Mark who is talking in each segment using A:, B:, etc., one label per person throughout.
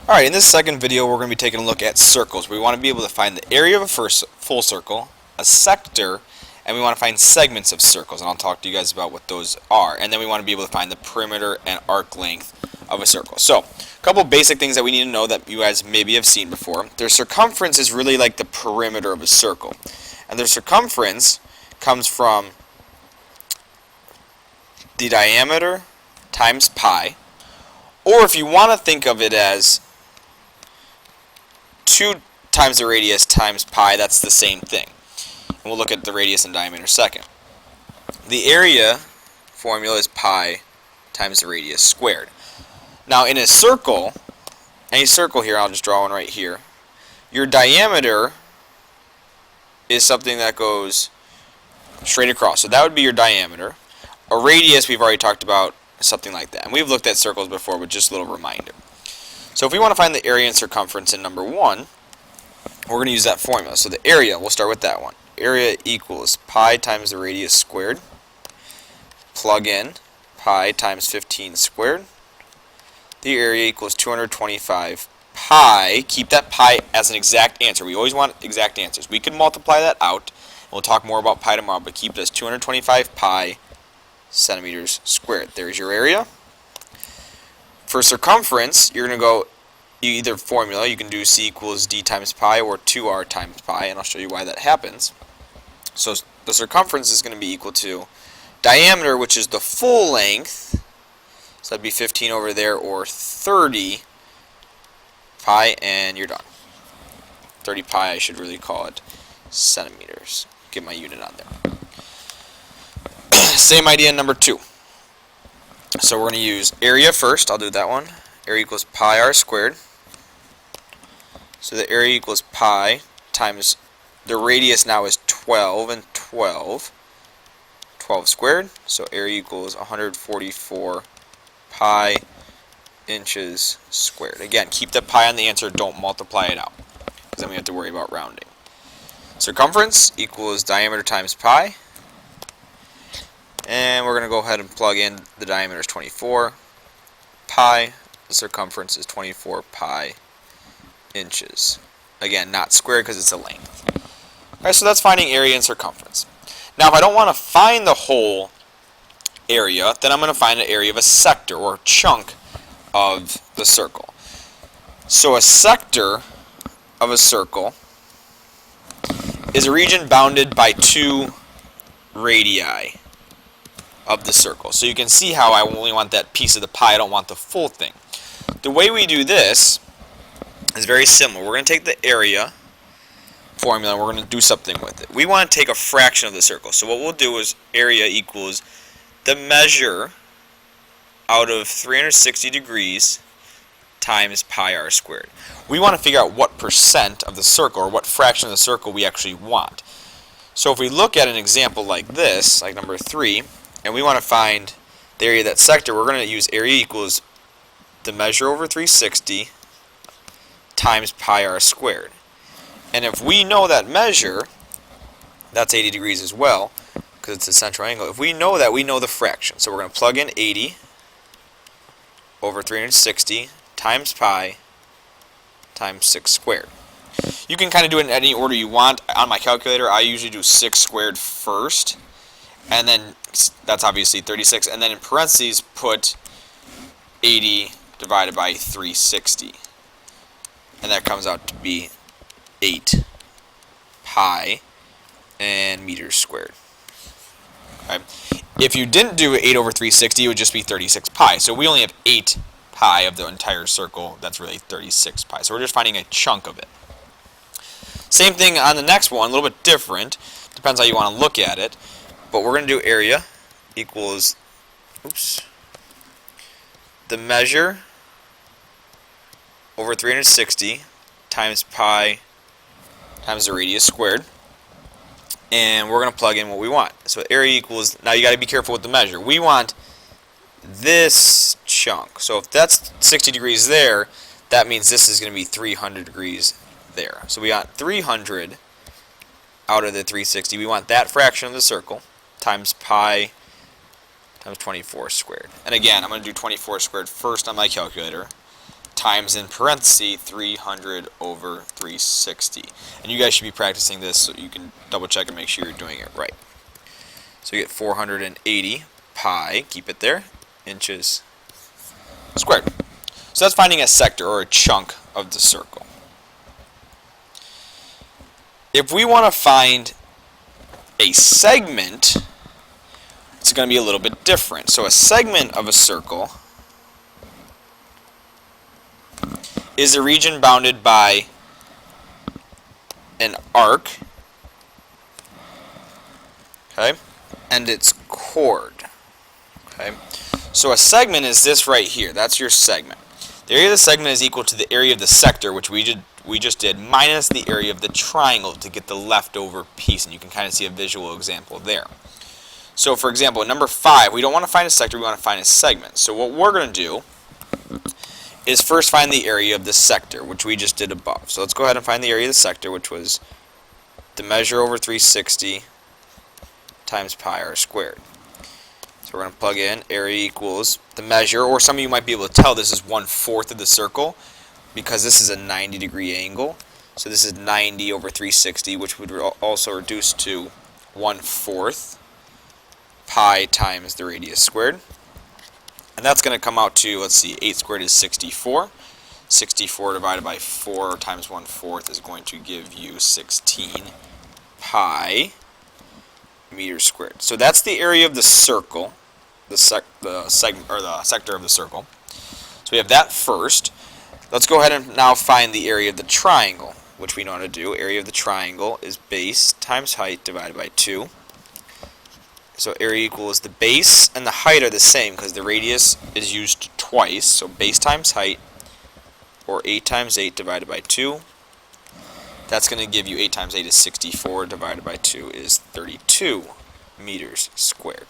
A: Alright, in this second video we're going to be taking a look at circles. We want to be able to find the area of a full circle, a sector, and we want to find segments of circles. And I'll talk to you guys about what those are. And then we want to be able to find the perimeter and arc length of a circle. So, a couple basic things that we need to know that you guys maybe have seen before. Their circumference is really like the perimeter of a circle. And their circumference comes from the diameter times pi. Or if you want to think of it as 2 times the radius times pi, that's the same thing. And we'll look at the radius and diameter in a second. The area formula is pi times the radius squared. Now in a circle, any circle here, I'll just draw one right here, your diameter is something that goes straight across. So that would be your diameter. A radius, we've already talked about, something like that. And we've looked at circles before, but just a little reminder. So if we want to find the area and circumference in number 1, we're going to use that formula. So the area, we'll start with that one. Area equals pi times the radius squared. Plug in pi times 15 squared. The area equals 225 pi. Keep that pi as an exact answer. We always want exact answers. We can multiply that out. We'll talk more about pi tomorrow, but keep it as 225 pi centimeters squared. There's your area. For circumference, you're going to go either formula. You can do c equals d times pi or 2r times pi, and I'll show you why that happens. So the circumference is going to be equal to diameter, which is the full length, so that'd be 15 over there, or 30 pi, and you're done. 30 pi, I should really call it centimeters. Get my unit on there. Same idea in number 2. So we're going to use area first. I'll do that one. Area equals pi r squared. So the area equals pi times the radius now is 12 and 12. 12 squared. So area equals 144 pi inches squared. Again, keep the pi on the answer. Don't multiply it out, because then we have to worry about rounding. Circumference equals diameter times pi. And we're going to go ahead and plug in the diameter is 24 pi. The circumference is 24 pi inches. Again, not squared because it's a length. Alright, so that's finding area and circumference. Now, if I don't want to find the whole area, then I'm going to find an area of a sector, or chunk of the circle. So a sector of a circle is a region bounded by 2 radii of the circle. So you can see how I only want that piece of the pie, I don't want the full thing. The way we do this is very similar. We're going to take the area formula and we're going to do something with it. We want to take a fraction of the circle. So what we'll do is area equals the measure out of 360 degrees times pi r squared. We want to figure out what percent of the circle, or what fraction of the circle we actually want. So if we look at an example like this, like number 3, and we want to find the area of that sector, we're going to use area equals the measure over 360 times pi r squared. And if we know that measure, that's 80 degrees as well, because it's a central angle. If we know that, we know the fraction. So we're going to plug in 80 over 360 times pi times 6 squared. You can kind of do it in any order you want. On my calculator, I usually do 6 squared first, and then that's obviously 36, and then in parentheses put 80 divided by 360, and that comes out to be 8 pi and meters squared. Okay. If you didn't do 8 over 360, it would just be 36 pi. So we only have 8 pi of the entire circle. That's really 36 pi. So we're just finding a chunk of it. Same thing on the next one, a little bit different. Depends how you want to look at it. But we're going to do area equals, the measure over 360 times pi times the radius squared. And we're going to plug in what we want. So area equals, now you got to be careful with the measure. We want this chunk. So if that's 60 degrees there, that means this is going to be 300 degrees there. So we got 300 out of the 360. We want that fraction of the circle times pi times 24 squared. And again, I'm going to do 24 squared first on my calculator. times in parentheses 300 over 360. And you guys should be practicing this so you can double check and make sure you're doing it right. So you get 480 pi, keep it there, inches squared. So that's finding a sector or a chunk of the circle. If we want to find a segment, it's going to be a little bit different. So a segment of a circle is a region bounded by an arc, okay, and its chord. Okay, so a segment is this right here. That's your segment. The area of the segment is equal to the area of the sector, which we just did, minus the area of the triangle to get the leftover piece, and you can kind of see a visual example there. So for example, in number 5, we don't want to find a sector, we want to find a segment. So what we're going to do is first find the area of the sector, which we just did above. So let's go ahead and find the area of the sector, which was the measure over 360 times pi r squared. So we're going to plug in area equals the measure, or some of you might be able to tell this is 1/4 of the circle because this is a 90-degree angle. So this is 90 over 360, which would also reduce to 1/4 pi times the radius squared. And that's going to come out to, let's see, 8 squared is 64. 64 divided by 4 times 1/4 is going to give you 16 pi meters squared. So that's the area of the circle, the segment or the sector of the circle. So we have that first. Let's go ahead and now find the area of the triangle, which we know how to do. Area of the triangle is base times height divided by 2. So area equals the base and the height are the same because the radius is used twice. So base times height, or 8 times 8 divided by 2. That's going to give you 8 times 8 is 64 divided by 2 is 32 meters squared.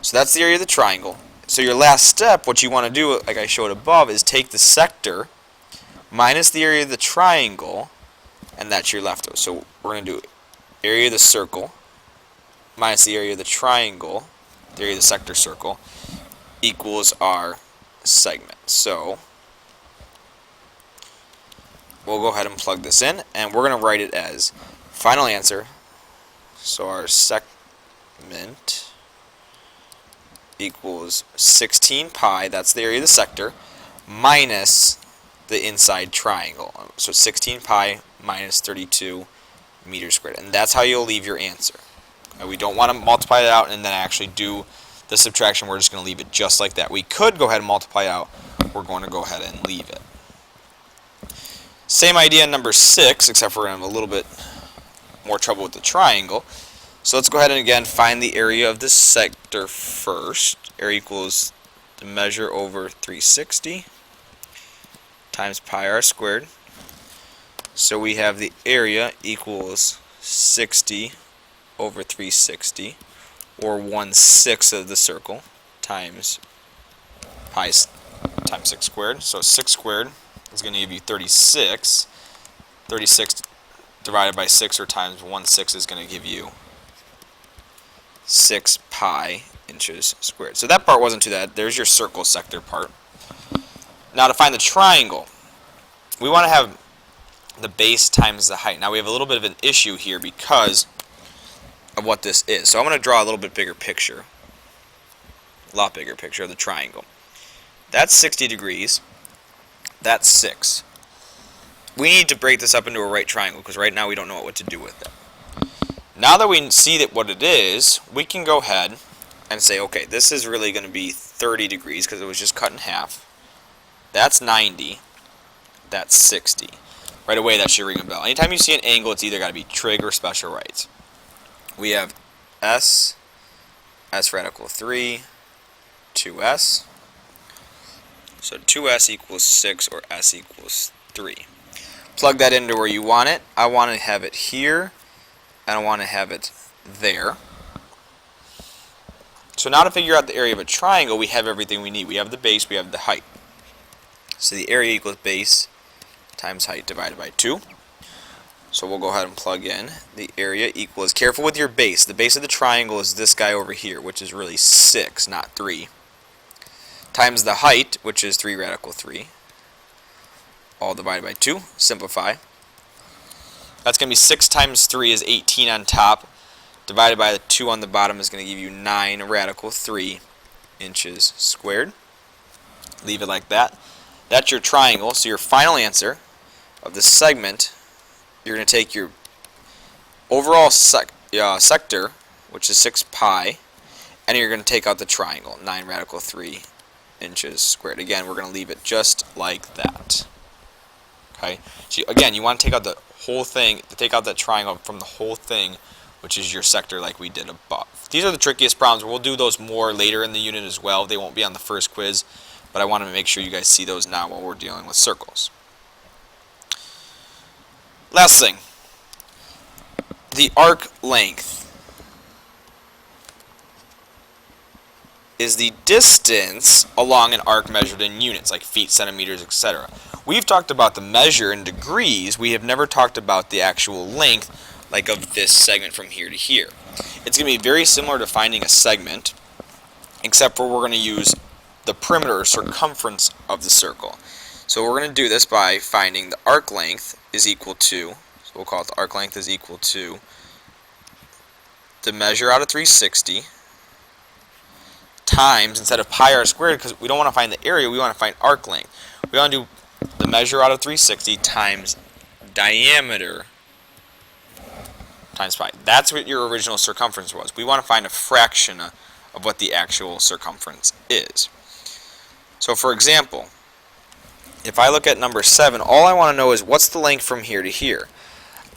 A: So that's the area of the triangle. So your last step, what you want to do, like I showed above, is take the sector minus the area of the triangle, and that's your leftover. So we're going to do area of the circle minus the area of the triangle, the area of the sector circle, equals our segment. So we'll go ahead and plug this in, and we're going to write it as final answer. So our segment equals 16 pi, that's the area of the sector, minus the inside triangle. So 16 pi minus 32 meters squared. And that's how you'll leave your answer. We don't want to multiply it out and then actually do the subtraction. We're just going to leave it just like that. We could go ahead and multiply out. We're going to go ahead and leave it. Same idea in number 6, except for we're going to have a little bit more trouble with the triangle. So let's go ahead and again find the area of the sector first. Area equals the measure over 360 times pi r squared. So we have the area equals 60 over 360, or 1/6 of the circle, times pi times 6 squared. So 6 squared is going to give you 36. 36 divided by 6 or times 1/6 is going to give you 6 pi inches squared. So that part wasn't too bad. There's your circle sector part. Now to find the triangle, we want to have the base times the height. Now we have a little bit of an issue here because of what this is. So I'm going to draw a little bit bigger picture, a lot bigger picture of the triangle. That's 60 degrees. That's 6. We need to break this up into a right triangle because right now we don't know what to do with it. Now that we see that what it is, we can go ahead and say, okay, this is really going to be 30 degrees because it was just cut in half. That's 90. That's 60. Right away, that should ring a bell. Anytime you see an angle, it's either got to be trig or special rights. We have S radical 3, 2S. So 2S equals 6 or S equals 3. Plug that into where you want it. I want to have it here, and I want to have it there. So now to figure out the area of a triangle, we have everything we need. We have the base, we have the height. So the area equals base times height divided by 2. So we'll go ahead and plug in the area equals, careful with your base. The base of the triangle is this guy over here, which is really 6, not 3. Times the height, which is 3 radical 3. all divided by 2. Simplify. That's going to be 6 times 3 is 18 on top. Divided by the 2 on the bottom is going to give you 9 radical 3 inches squared. Leave it like that. That's your triangle. So your final answer of the segment, you're going to take your overall sector, which is 6 pi, and you're going to take out the triangle, 9 radical 3 inches squared. Again, we're going to leave it just like that. Okay. So again, you want to take out the whole thing, take out that triangle from the whole thing, which is your sector like we did above. These are the trickiest problems. We'll do those more later in the unit as well. They won't be on the first quiz, but I want to make sure you guys see those now while we're dealing with circles. Last thing, the arc length is the distance along an arc measured in units, like feet, centimeters, etc. We've talked about the measure in degrees. We have never talked about the actual length, like of this segment from here to here. It's going to be very similar to finding a segment, except for we're going to use the perimeter or circumference of the circle. So we're going to do this by finding the arc length is equal to, so we'll call it the arc length is equal to the measure out of 360 times, instead of pi r squared, because we don't want to find the area, we want to find arc length. We want to do the measure out of 360 times diameter times pi. That's what your original circumference was. We want to find a fraction of what the actual circumference is. So for example, if I look at number 7, all I want to know is what's the length from here to here.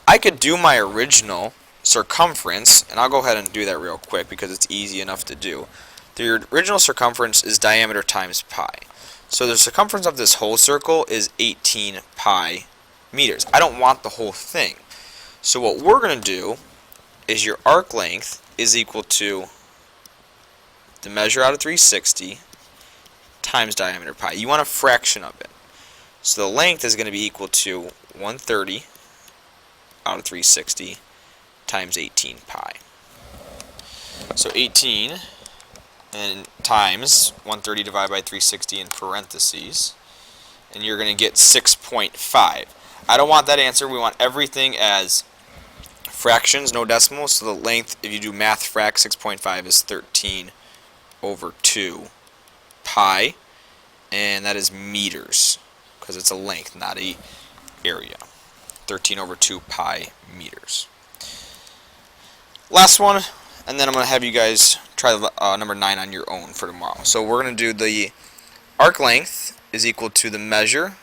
A: I could do my original circumference, and I'll go ahead and do that real quick because it's easy enough to do. The original circumference is diameter times pi. So the circumference of this whole circle is 18 pi meters. I don't want the whole thing. So what we're going to do is your arc length is equal to the measure out of 360 times diameter pi. You want a fraction of it. So the length is going to be equal to 130 out of 360 times 18 pi. So 18 and times 130 divided by 360 in parentheses, and you're going to get 6.5. I don't want that answer. We want everything as fractions, no decimals. So the length, if you do math frac, 6.5 is 13 over 2 pi, and that is meters because it's a length, not a area. 13 over 2 pi meters. Last one, and then I'm going to have you guys try number 9 on your own for tomorrow. So we're going to do the arc length is equal to the measure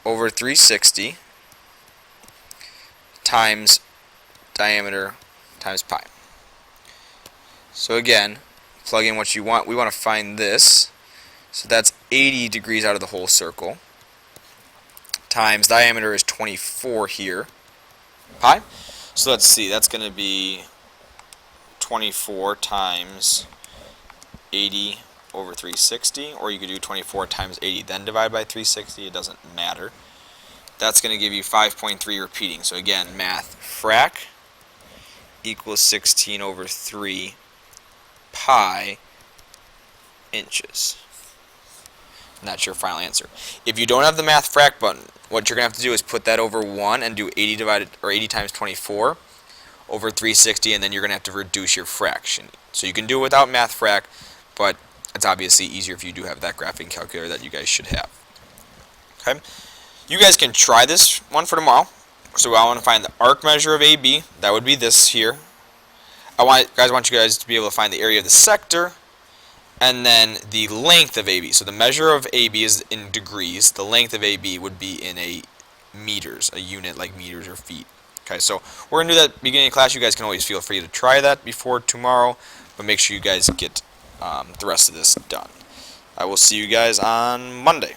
A: over 360 times diameter times pi. So again, plug in what you want. We want to find this. So that's 80 degrees out of the whole circle times diameter is 24 here, pi. So let's see, that's going to be 24 times 80 over 360, or you could do 24 times 80 then divide by 360, it doesn't matter. That's going to give you 5.3 repeating. So again, math frac equals 16 over 3 pi inches. And that's your final answer. If you don't have the math frac button, what you're going to have to do is put that over 1 and do 80 times 24 over 360, and then you're going to have to reduce your fraction. So you can do it without math frac, but it's obviously easier if you do have that graphing calculator that you guys should have. Okay? You guys can try this one for tomorrow. So I want to find the arc measure of AB. That would be this here. I want you guys to be able to find the area of the sector, and then the length of AB. So the measure of AB is in degrees. The length of AB would be in a meters, a unit like meters or feet. Okay, so we're going to do that beginning of class. You guys can always feel free to try that before tomorrow, but make sure you guys get the rest of this done. I will see you guys on Monday.